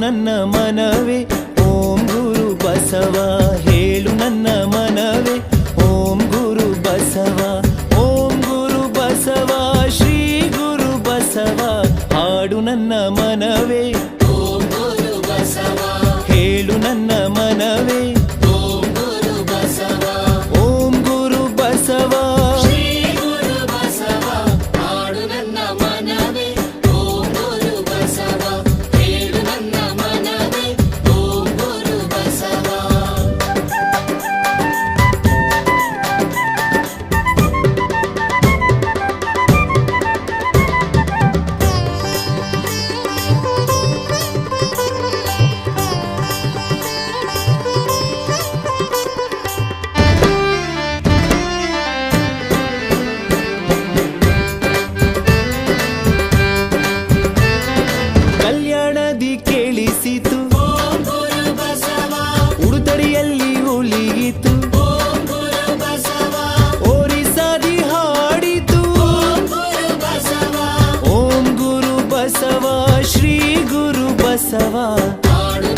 ನನ್ನ ಮನವೇ ಓಂ ಗುರು ಬಸವ ಹೇಳು ನನ್ನ ಮನವೇ ಓಂ ಗುರು ಬಸವ ಓಂ ಗುರು ಬಸವ ಶ್ರೀ ಗುರು ಬಸವ ಹಾಡು ನನ್ನ ಮನವೇ ಓಂ ಗುರು ಬಸವ ಹೇಳು ನನ್ನ ಮನವೇ ಓಂ ಗುರು ಬಸವ ಓಂ ಗುರು ಬಸವ ಶ್ರೀ ಗುರು ಬಸವ ಹಾಡು ನನ್ನ ಮನವೇ ಓಂ ಗುರು ಬಸವ ಹೇಳು ನನ್ನ ಮನವೇ ಓಂ ಗುರು ಬಸವ ಕಲ್ಯಾಣದಿ ಕೇಳಿಸಿತು ಓಂ ಗುರು ಬಸವ ಉಡುತಡಿಯಲ್ಲಿ ಉಳಿಯಿತು ಓಂ ಗುರು ಬಸವ ಓರಿಸಾದಿ ಹಾಡಿತು ಓಂ ಗುರು ಬಸವ ಓಂ ಗುರು ಬಸವ ಶ್ರೀ ಗುರು ಬಸವ